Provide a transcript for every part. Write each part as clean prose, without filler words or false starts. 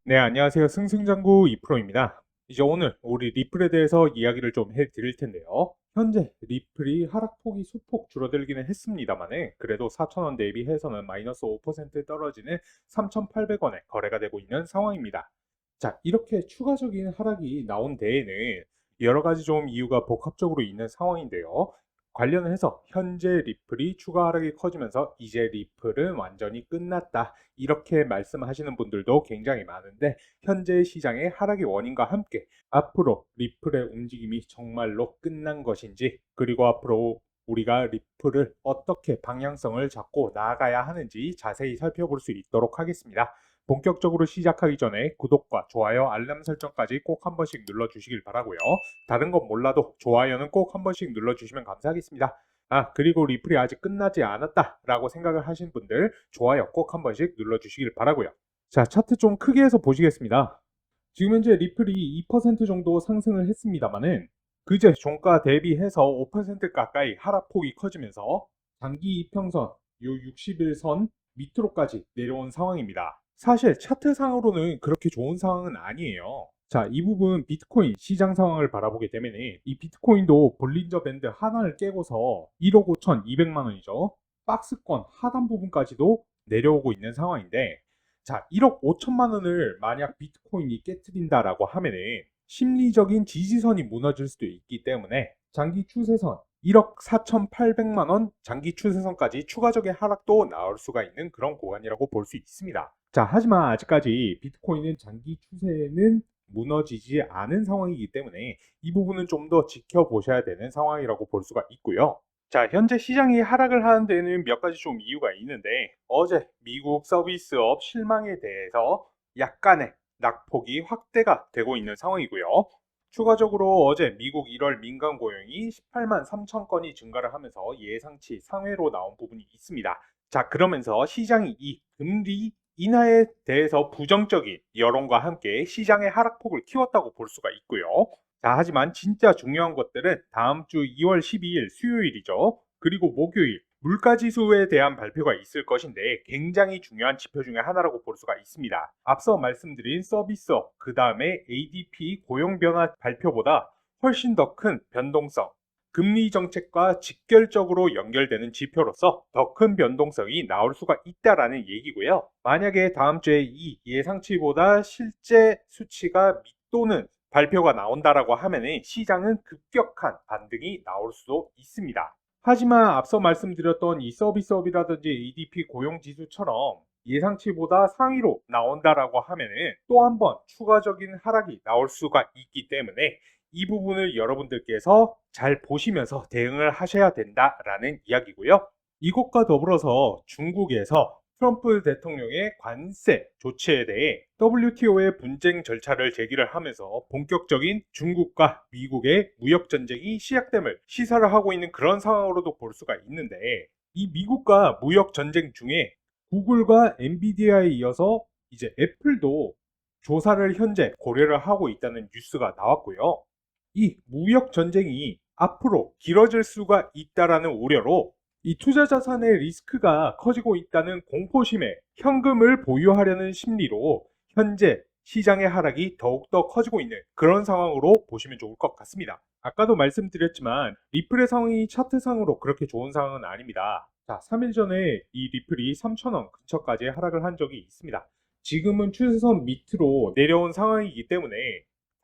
네, 안녕하세요. 승승장구 이프로입니다. 이제 오늘 우리 리플에 대해서 이야기를 좀 해드릴 텐데요. 현재 리플이 하락폭이 소폭 줄어들기는 했습니다만은 그래도 4,000원 대비해서는 마이너스 5% 떨어지는 3,800원에 거래가 되고 있는 상황입니다. 자, 이렇게 추가적인 하락이 나온 데에는 여러 가지 좀 이유가 복합적으로 있는 상황인데요. 관련해서 현재 리플이 추가 하락이 커지면서 이제 리플은 완전히 끝났다, 이렇게 말씀하시는 분들도 굉장히 많은데, 현재 시장의 하락의 원인과 함께 앞으로 리플의 움직임이 정말로 끝난 것인지, 그리고 앞으로 우리가 리플을 어떻게 방향성을 잡고 나아가야 하는지 자세히 살펴볼 수 있도록 하겠습니다. 본격적으로 시작하기 전에 구독과 좋아요, 알람 설정까지 꼭 한 번씩 눌러주시길 바라고요. 다른 건 몰라도 좋아요는 꼭 한 번씩 눌러주시면 감사하겠습니다. 그리고 리플이 아직 끝나지 않았다 라고 생각을 하신 분들, 좋아요 꼭 한 번씩 눌러주시길 바라고요. 자, 차트 좀 크게 해서 보시겠습니다. 지금 현재 리플이 2% 정도 상승을 했습니다만은 그제 종가 대비해서 5% 가까이 하락폭이 커지면서 장기 이평선 요 60일선 밑으로까지 내려온 상황입니다. 사실 차트상으로는 그렇게 좋은 상황은 아니에요. 자, 이 부분 비트코인 시장 상황을 바라보게 되면 이 비트코인도 볼린저 밴드 하나를 깨고서 1억 5,200만 원이죠. 박스권 하단 부분까지도 내려오고 있는 상황인데, 자, 1억 5천만 원을 만약 비트코인이 깨트린다라고 하면은 심리적인 지지선이 무너질 수도 있기 때문에 장기 추세선 1억 4,800만 원 장기 추세선까지 추가적인 하락도 나올 수가 있는 그런 구간이라고 볼 수 있습니다. 자, 하지만 아직까지 비트코인은 장기 추세는 무너지지 않은 상황이기 때문에 이 부분은 좀 더 지켜보셔야 되는 상황이라고 볼 수가 있고요. 자, 현재 시장이 하락을 하는 데는 몇 가지 좀 이유가 있는데, 어제 미국 서비스업 실망에 대해서 약간의 낙폭이 확대가 되고 있는 상황이고요. 추가적으로 어제 미국 1월 민간 고용이 18만 3천 건이 증가를 하면서 예상치 상회로 나온 부분이 있습니다. 자, 그러면서 시장이 이 금리 인하에 대해서 부정적인 여론과 함께 시장의 하락폭을 키웠다고 볼 수가 있고요. 자, 하지만 진짜 중요한 것들은 다음 주 2월 12일 수요일이죠. 그리고 목요일 물가지수에 대한 발표가 있을 것인데, 굉장히 중요한 지표 중에 하나라고 볼 수가 있습니다. 앞서 말씀드린 서비스업, 그 다음에 ADP 고용 변화 발표보다 훨씬 더 큰 변동성, 금리 정책과 직결적으로 연결되는 지표로서 더 큰 변동성이 나올 수가 있다라는 얘기고요. 만약에 다음 주에 이 예상치보다 실제 수치가 밑도는 발표가 나온다라고 하면은 시장은 급격한 반등이 나올 수도 있습니다. 하지만 앞서 말씀드렸던 이 서비스업이라든지 ADP 고용지수처럼 예상치보다 상위로 나온다라고 하면은 또 한 번 추가적인 하락이 나올 수가 있기 때문에 이 부분을 여러분들께서 잘 보시면서 대응을 하셔야 된다라는 이야기고요. 이것과 더불어서 중국에서 트럼프 대통령의 관세 조치에 대해 WTO의 분쟁 절차를 제기를 하면서 본격적인 중국과 미국의 무역 전쟁이 시작됨을 시사를 하고 있는 그런 상황으로도 볼 수가 있는데, 이 미국과 무역 전쟁 중에 구글과 엔비디아에 이어서 이제 애플도 조사를 현재 고려를 하고 있다는 뉴스가 나왔고요. 이 무역 전쟁이 앞으로 길어질 수가 있다라는 우려로 이 투자 자산의 리스크가 커지고 있다는 공포심에 현금을 보유하려는 심리로 현재 시장의 하락이 더욱더 커지고 있는 그런 상황으로 보시면 좋을 것 같습니다. 아까도 말씀드렸지만 리플의 상황이 차트상으로 그렇게 좋은 상황은 아닙니다. 자, 3일 전에 이 리플이 3,000원 근처까지 하락을 한 적이 있습니다. 지금은 추세선 밑으로 내려온 상황이기 때문에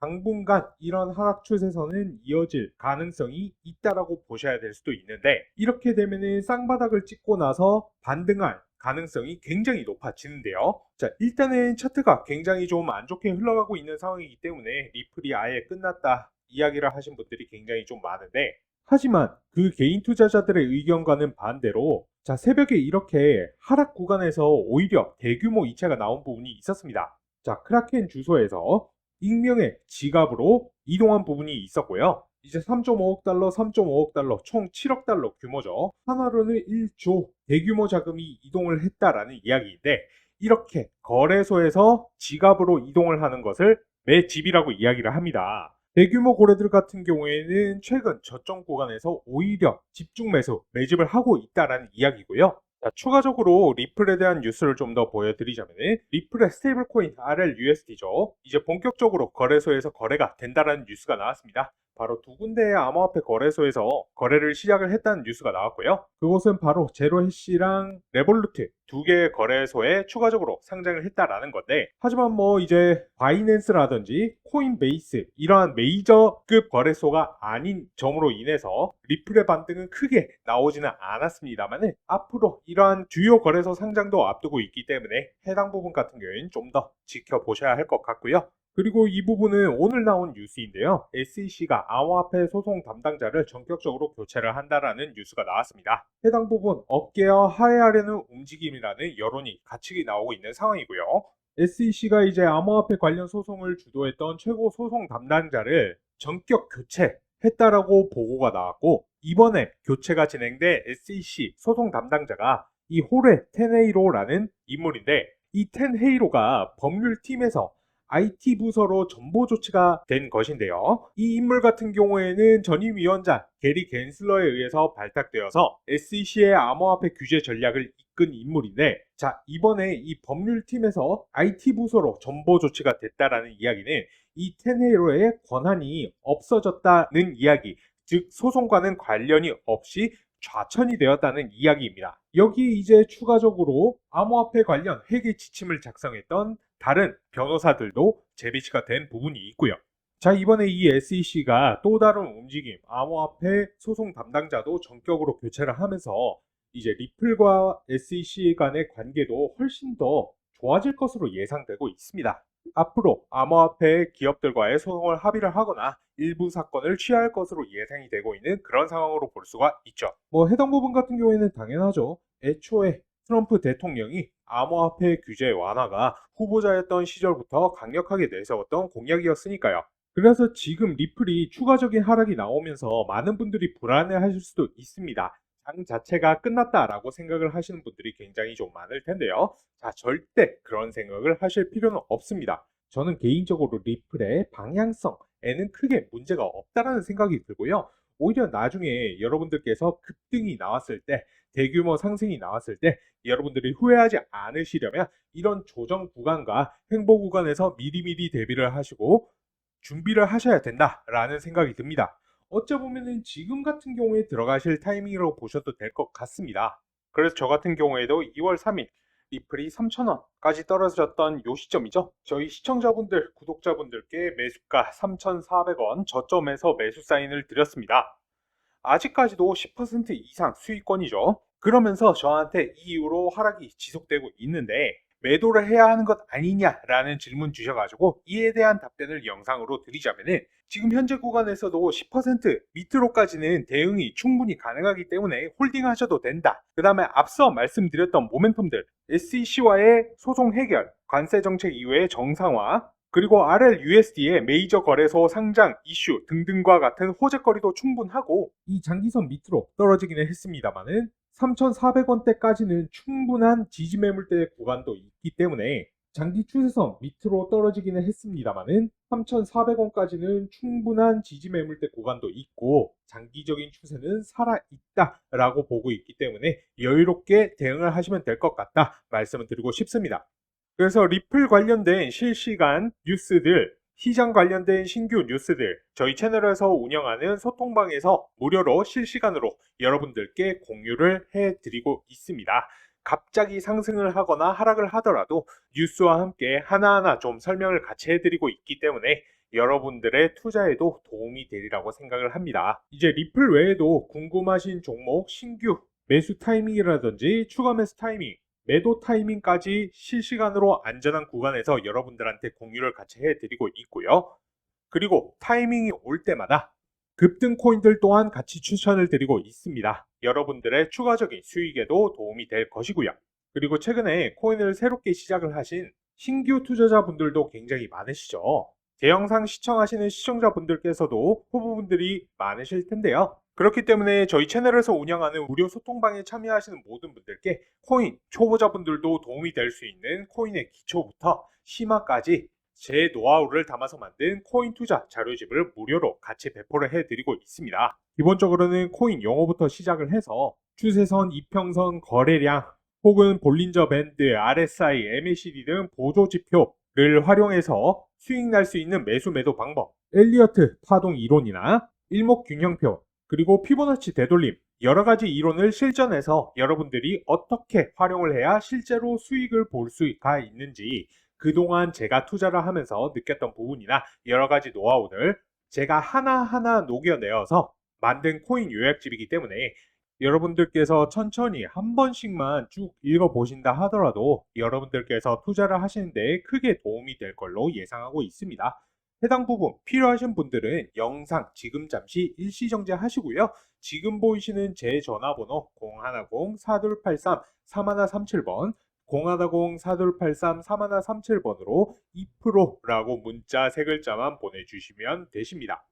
당분간 이런 하락 추세선은 이어질 가능성이 있다라고 보셔야 될 수도 있는데, 이렇게 되면은 쌍바닥을 찍고 나서 반등할 가능성이 굉장히 높아지는데요. 자, 일단은 차트가 굉장히 좀 안 좋게 흘러가고 있는 상황이기 때문에 리플이 아예 끝났다 이야기를 하신 분들이 굉장히 좀 많은데, 하지만 그 개인 투자자들의 의견과는 반대로 자, 새벽에 이렇게 하락 구간에서 오히려 대규모 이체가 나온 부분이 있었습니다. 자, 크라켄 주소에서 익명의 지갑으로 이동한 부분이 있었고요. 이제 3.5억 달러, 3.5억 달러, 총 7억 달러 규모죠. 하나로는 1조 대규모 자금이 이동을 했다라는 이야기인데, 이렇게 거래소에서 지갑으로 이동을 하는 것을 매집이라고 이야기를 합니다. 대규모 거래들 같은 경우에는 최근 저점 구간에서 오히려 집중 매수, 매집을 하고 있다라는 이야기고요. 자, 추가적으로 리플에 대한 뉴스를 좀 더 보여드리자면 리플의 스테이블 코인 RLUSD죠. 이제 본격적으로 거래소에서 거래가 된다라는 뉴스가 나왔습니다. 바로 두 군데의 암호화폐 거래소에서 거래를 시작을 했다는 뉴스가 나왔고요. 그곳은 바로 제로해시랑 레볼루트 두 개의 거래소에 추가적으로 상장을 했다라는 건데, 하지만 뭐 이제 바이낸스라든지 코인베이스 이러한 메이저급 거래소가 아닌 점으로 인해서 리플의 반등은 크게 나오지는 않았습니다만, 앞으로 이러한 주요 거래소 상장도 앞두고 있기 때문에 해당 부분 같은 경우에는 좀 더 지켜보셔야 할 것 같고요. 그리고 이 부분은 오늘 나온 뉴스인데요. SEC가 암호화폐 소송 담당자를 전격적으로 교체를 한다라는 뉴스가 나왔습니다. 해당 부분 업계와 화해하려는 움직임이라는 여론이 같이 나오고 있는 상황이고요. SEC가 이제 암호화폐 관련 소송을 주도했던 최고 소송 담당자를 전격 교체했다라고 보고가 나왔고, 이번에 교체가 진행된 SEC 소송 담당자가 이 호레 텐헤이로라는 인물인데, 이 텐헤이로가 법률팀에서 IT 부서로 전보 조치가 된 것인데요. 이 인물 같은 경우에는 전임위원장 게리 겐슬러에 의해서 발탁되어서 SEC의 암호화폐 규제 전략을 이끈 인물인데, 자, 이번에 이 법률팀에서 IT 부서로 전보 조치가 됐다라는 이야기는 이 텐헤이로의 권한이 없어졌다는 이야기, 즉 소송과는 관련이 없이 좌천이 되었다는 이야기입니다. 여기 이제 추가적으로 암호화폐 관련 회계 지침을 작성했던 다른 변호사들도 재배치가 된 부분이 있고요. 자, 이번에 이 SEC가 또 다른 움직임, 암호화폐 소송 담당자도 전격으로 교체를 하면서 이제 리플과 SEC 간의 관계도 훨씬 더 좋아질 것으로 예상되고 있습니다. 앞으로 암호화폐 기업들과의 소송을 합의를 하거나 일부 사건을 취할 것으로 예상이 되고 있는 그런 상황으로 볼 수가 있죠. 뭐 해당 부분 같은 경우에는 당연하죠. 애초에 트럼프 대통령이 암호화폐 규제 완화가 후보자였던 시절부터 강력하게 내세웠던 공약이었으니까요. 그래서 지금 리플이 추가적인 하락이 나오면서 많은 분들이 불안해하실 수도 있습니다. 장 자체가 끝났다라고 생각을 하시는 분들이 굉장히 좀 많을 텐데요. 자, 절대 그런 생각을 하실 필요는 없습니다. 저는 개인적으로 리플의 방향성에는 크게 문제가 없다라는 생각이 들고요. 오히려 나중에 여러분들께서 급등이 나왔을 때, 대규모 상승이 나왔을 때 여러분들이 후회하지 않으시려면 이런 조정 구간과 횡보 구간에서 미리미리 대비를 하시고 준비를 하셔야 된다라는 생각이 듭니다. 어쩌보면 지금 같은 경우에 들어가실 타이밍이라고 보셔도 될 것 같습니다. 그래서 저 같은 경우에도 2월 3일 리플이 3,000원까지 떨어졌던 요 시점이죠. 저희 시청자분들, 구독자분들께 매수가 3,400원 저점에서 매수 사인을 드렸습니다. 아직까지도 10% 이상 수익권이죠. 그러면서 저한테 이 이후로 하락이 지속되고 있는데 매도를 해야 하는 것 아니냐라는 질문 주셔가지고 이에 대한 답변을 영상으로 드리자면은, 지금 현재 구간에서도 10% 밑으로까지는 대응이 충분히 가능하기 때문에 홀딩 하셔도 된다. 그 다음에 앞서 말씀드렸던 모멘텀들, SEC와의 소송 해결, 관세 정책 이후의 정상화, 그리고 RLUSD의 메이저 거래소 상장 이슈 등등과 같은 호재거리도 충분하고, 이 장기선 밑으로 떨어지기는 했습니다만은 3,400원대까지는 충분한 지지 매물대 구간도 있기 때문에 장기 추세선 밑으로 떨어지기는 했습니다만은 3,400원까지는 충분한 지지 매물대 구간도 있고 장기적인 추세는 살아있다라고 보고 있기 때문에 여유롭게 대응을 하시면 될 것 같다 말씀을 드리고 싶습니다. 그래서 리플 관련된 실시간 뉴스들, 시장 관련된 신규 뉴스들 저희 채널에서 운영하는 소통방에서 무료로 실시간으로 여러분들께 공유를 해드리고 있습니다. 갑자기 상승을 하거나 하락을 하더라도 뉴스와 함께 하나하나 좀 설명을 같이 해드리고 있기 때문에 여러분들의 투자에도 도움이 되리라고 생각을 합니다. 이제 리플 외에도 궁금하신 종목, 신규 매수 타이밍이라든지 추가 매수 타이밍, 매도 타이밍까지 실시간으로 안전한 구간에서 여러분들한테 공유를 같이 해드리고 있고요. 그리고 타이밍이 올 때마다 급등 코인들 또한 같이 추천을 드리고 있습니다. 여러분들의 추가적인 수익에도 도움이 될 것이고요. 그리고 최근에 코인을 새롭게 시작을 하신 신규 투자자분들도 굉장히 많으시죠. 제 영상 시청하시는 시청자분들께서도 후보분들이 많으실 텐데요. 그렇기 때문에 저희 채널에서 운영하는 무료 소통방에 참여하시는 모든 분들께 코인 초보자분들도 도움이 될 수 있는 코인의 기초부터 심화까지 제 노하우를 담아서 만든 코인 투자 자료집을 무료로 같이 배포를 해드리고 있습니다. 기본적으로는 코인 용어부터 시작을 해서 추세선, 이평선, 거래량, 혹은 볼린저 밴드, RSI, MACD 등 보조 지표를 활용해서 수익 날 수 있는 매수 매도 방법, 엘리어트 파동 이론이나 일목균형표, 그리고 피보나치 되돌림, 여러 가지 이론을 실전에서 여러분들이 어떻게 활용을 해야 실제로 수익을 볼 수가 있는지, 그동안 제가 투자를 하면서 느꼈던 부분이나 여러 가지 노하우들 제가 하나하나 녹여내어서 만든 코인 요약집이기 때문에 여러분들께서 천천히 한 번씩만 쭉 읽어보신다 하더라도 여러분들께서 투자를 하시는데 크게 도움이 될 걸로 예상하고 있습니다. 해당 부분 필요하신 분들은 영상 지금 잠시 일시정지 하시고요. 지금 보이시는 제 전화번호 010-4283-3137번 010-4283-3137번으로 2%라고 문자 3글자만 보내주시면 되십니다.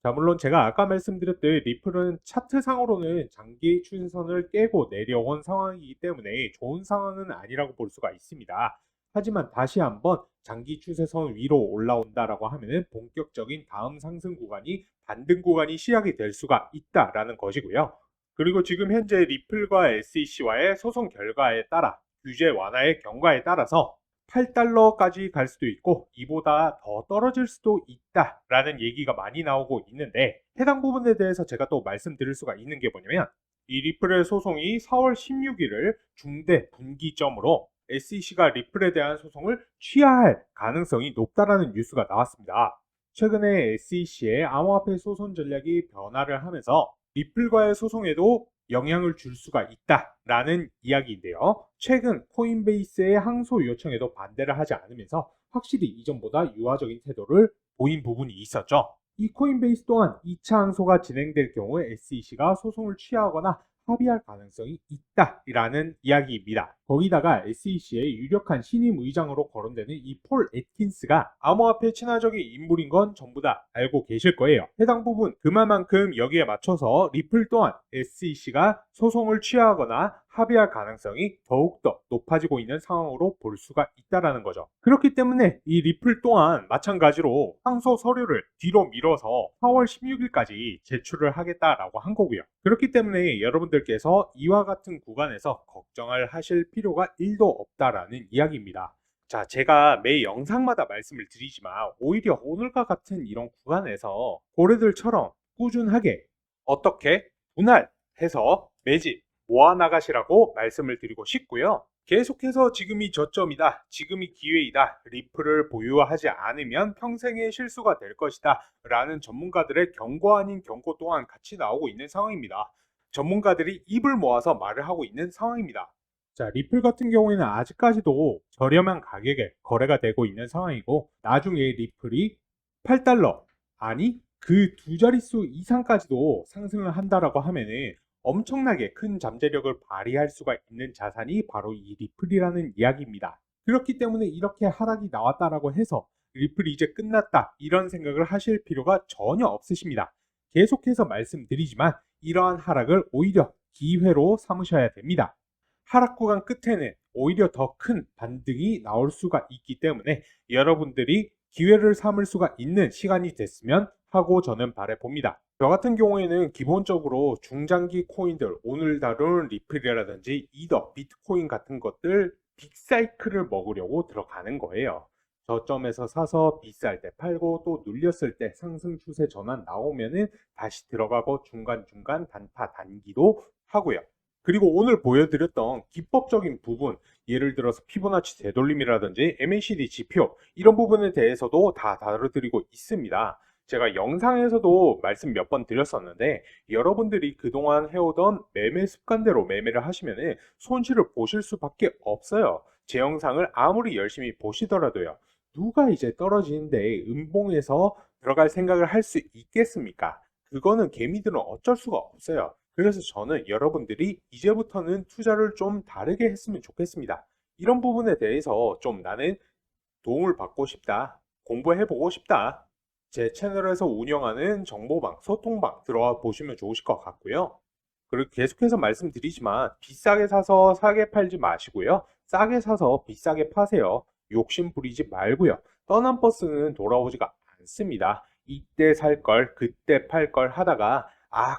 자, 물론 제가 아까 말씀드렸듯 리플은 차트상으로는 장기 추세선을 깨고 내려온 상황이기 때문에 좋은 상황은 아니라고 볼 수가 있습니다. 하지만 다시 한번 장기 추세선 위로 올라온다라고 하면은 본격적인 다음 상승 구간이 반등 구간이 시작이 될 수가 있다라는 것이고요. 그리고 지금 현재 리플과 SEC와의 소송 결과에 따라 규제 완화의 경과에 따라서 8달러까지 갈 수도 있고 이보다 더 떨어질 수도 있다라는 얘기가 많이 나오고 있는데, 해당 부분에 대해서 제가 또 말씀드릴 수가 있는 게 뭐냐면, 이 리플의 소송이 4월 16일을 중대 분기점으로 SEC가 리플에 대한 소송을 취하할 가능성이 높다라는 뉴스가 나왔습니다. 최근에 SEC의 암호화폐 소송 전략이 변화를 하면서 리플과의 소송에도 영향을 줄 수가 있다라는 이야기인데요. 최근 코인베이스의 항소 요청에도 반대를 하지 않으면서 확실히 이전보다 유화적인 태도를 보인 부분이 있었죠. 이 코인베이스 또한 2차 항소가 진행될 경우 SEC가 소송을 취하거나 합의할 가능성이 있다라는 이야기입니다. 거기다가 SEC의 유력한 신임 의장으로 거론되는 이 폴 애킨스가 암호화폐 친화적인 인물인 건 전부 다 알고 계실 거예요. 해당 부분 그만큼 여기에 맞춰서 리플 또한 SEC가 소송을 취하거나 합의할 가능성이 더욱더 높아지고 있는 상황으로 볼 수가 있다라는 거죠. 그렇기 때문에 이 리플 또한 마찬가지로 항소 서류를 뒤로 밀어서 4월 16일까지 제출을 하겠다라고 한 거고요. 그렇기 때문에 여러분들께서 이와 같은 구간에서 걱정을 하실 필요가 1도 없다라는 이야기입니다. 자, 제가 매 영상마다 말씀을 드리지만 오히려 오늘과 같은 이런 구간에서 고래들처럼 꾸준하게 어떻게 분할해서 매집 모아나가시라고 말씀을 드리고 싶고요. 계속해서 지금이 저점이다, 지금이 기회이다, 리플을 보유하지 않으면 평생의 실수가 될 것이다 라는 전문가들의 경고 아닌 경고 또한 같이 나오고 있는 상황입니다. 전문가들이 입을 모아서 말을 하고 있는 상황입니다. 자, 리플 같은 경우에는 아직까지도 저렴한 가격에 거래가 되고 있는 상황이고, 나중에 리플이 8달러, 아니 그 두 자릿수 이상까지도 상승을 한다라고 하면은 엄청나게 큰 잠재력을 발휘할 수가 있는 자산이 바로 이 리플이라는 이야기입니다. 그렇기 때문에 이렇게 하락이 나왔다라고 해서 리플이 이제 끝났다 이런 생각을 하실 필요가 전혀 없으십니다. 계속해서 말씀드리지만 이러한 하락을 오히려 기회로 삼으셔야 됩니다. 하락 구간 끝에는 오히려 더 큰 반등이 나올 수가 있기 때문에 여러분들이 기회를 삼을 수가 있는 시간이 됐으면 하고 저는 바라봅니다. 저 같은 경우에는 기본적으로 중장기 코인들, 오늘 다룬 리플이라든지 이더, 비트코인 같은 것들 빅사이클을 먹으려고 들어가는 거예요. 저점에서 사서 비쌀 때 팔고 또 눌렸을 때 상승 추세 전환 나오면은 다시 들어가고 중간중간 단타 단기도 하고요. 그리고 오늘 보여드렸던 기법적인 부분, 예를 들어서 피보나치 되돌림이라든지 MACD 지표 이런 부분에 대해서도 다 다뤄드리고 있습니다. 제가 영상에서도 말씀 몇 번 드렸었는데 여러분들이 그동안 해오던 매매 습관대로 매매를 하시면 손실을 보실 수밖에 없어요. 제 영상을 아무리 열심히 보시더라도요. 누가 이제 떨어지는데 음봉에서 들어갈 생각을 할 수 있겠습니까? 그거는 개미들은 어쩔 수가 없어요. 그래서 저는 여러분들이 이제부터는 투자를 좀 다르게 했으면 좋겠습니다. 이런 부분에 대해서 좀 나는 도움을 받고 싶다, 공부해보고 싶다, 제 채널에서 운영하는 정보방, 소통방 들어와 보시면 좋으실 것 같고요. 그리고 계속해서 말씀드리지만 비싸게 사서 싸게 팔지 마시고요. 싸게 사서 비싸게 파세요. 욕심 부리지 말고요. 떠난 버스는 돌아오지가 않습니다. 이때 살 걸, 그때 팔 걸 하다가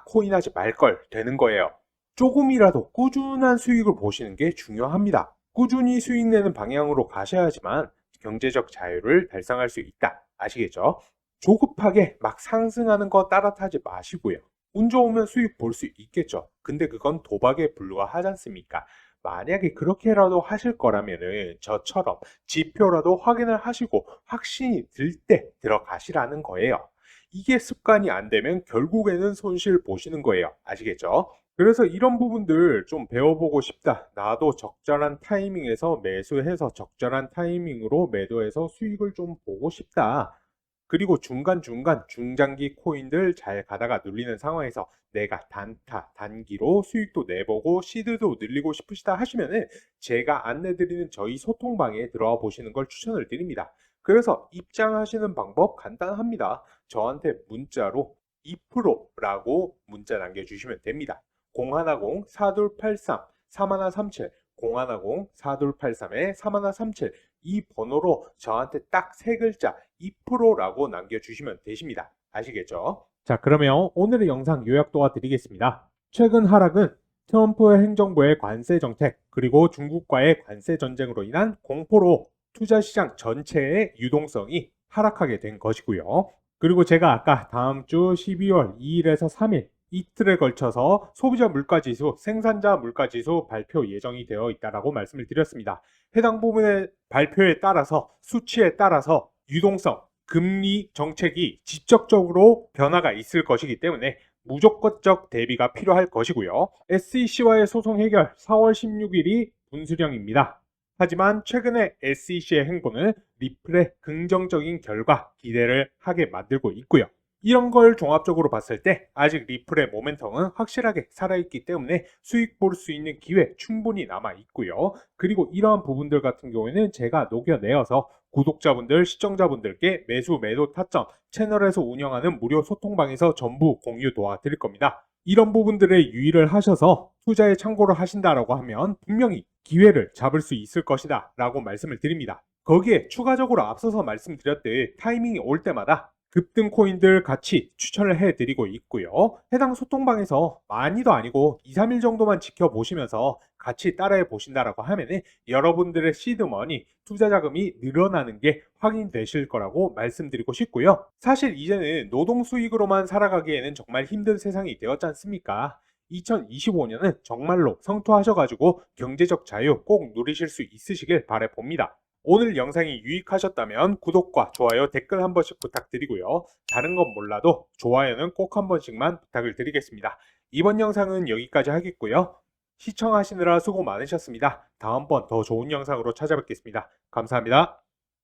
코인 하지 말 걸 되는 거예요. 조금이라도 꾸준한 수익을 보시는 게 중요합니다. 꾸준히 수익 내는 방향으로 가셔야지만 경제적 자유를 달성할 수 있다. 아시겠죠? 조급하게 막 상승하는 거 따라타지 마시고요. 운 좋으면 수익 볼 수 있겠죠. 근데 그건 도박에 불과하지 않습니까? 만약에 그렇게라도 하실 거라면은 저처럼 지표라도 확인을 하시고 확신이 들 때 들어가시라는 거예요. 이게 습관이 안 되면 결국에는 손실 보시는 거예요. 아시겠죠? 그래서 이런 부분들 좀 배워보고 싶다. 나도 적절한 타이밍에서 매수해서 적절한 타이밍으로 매도해서 수익을 좀 보고 싶다. 그리고 중간중간 중장기 코인들 잘 가다가 눌리는 상황에서 내가 단타, 단기로 수익도 내보고 시드도 늘리고 싶으시다 하시면은 제가 안내드리는 저희 소통방에 들어와 보시는 걸 추천을 드립니다. 그래서 입장하시는 방법 간단합니다. 저한테 문자로 2%라고 문자 남겨주시면 됩니다. 010-4283 3137 010-4283-3137 이 번호로 저한테 딱 세 글자 2%라고 남겨주시면 되십니다. 아시겠죠? 자, 그러면 오늘의 영상 요약 도와드리겠습니다. 최근 하락은 트럼프 행정부의 관세 정책 그리고 중국과의 관세 전쟁으로 인한 공포로 투자시장 전체의 유동성이 하락하게 된 것이고요. 그리고 제가 아까 다음 주 12월 2일에서 3일 이틀에 걸쳐서 소비자 물가지수, 생산자 물가지수 발표 예정이 되어 있다라고 말씀을 드렸습니다. 해당 부분의 발표에 따라서 수치에 따라서 유동성, 금리 정책이 직접적으로 변화가 있을 것이기 때문에 무조건적 대비가 필요할 것이고요. SEC와의 소송 해결 4월 16일이 분수령입니다. 하지만 최근에 SEC의 행보는 리플의 긍정적인 결과 기대를 하게 만들고 있고요. 이런 걸 종합적으로 봤을 때 아직 리플의 모멘텀은 확실하게 살아있기 때문에 수익 볼 수 있는 기회 충분히 남아 있고요. 그리고 이러한 부분들 같은 경우에는 제가 녹여내어서 구독자분들, 시청자분들께 매수, 매도 타점 채널에서 운영하는 무료 소통방에서 전부 공유 도와드릴 겁니다. 이런 부분들에 유의를 하셔서 투자에 참고를 하신다라고 하면 분명히 기회를 잡을 수 있을 것이다 라고 말씀을 드립니다. 거기에 추가적으로 앞서서 말씀드렸듯 타이밍이 올 때마다 급등 코인들 같이 추천을 해드리고 있고요. 해당 소통방에서 많이도 아니고 2, 3일 정도만 지켜보시면서 같이 따라해 보신다라고 하면은 여러분들의 시드머니, 투자 자금이 늘어나는 게 확인되실 거라고 말씀드리고 싶고요. 사실 이제는 노동 수익으로만 살아가기에는 정말 힘든 세상이 되었지 않습니까? 2025년은 정말로 성투하셔가지고 경제적 자유 꼭 누리실 수 있으시길 바라봅니다. 오늘 영상이 유익하셨다면 구독과 좋아요, 댓글 한 번씩 부탁드리고요. 다른 건 몰라도 좋아요는 꼭 한 번씩만 부탁을 드리겠습니다. 이번 영상은 여기까지 하겠고요. 시청하시느라 수고 많으셨습니다. 다음번 더 좋은 영상으로 찾아뵙겠습니다. 감사합니다.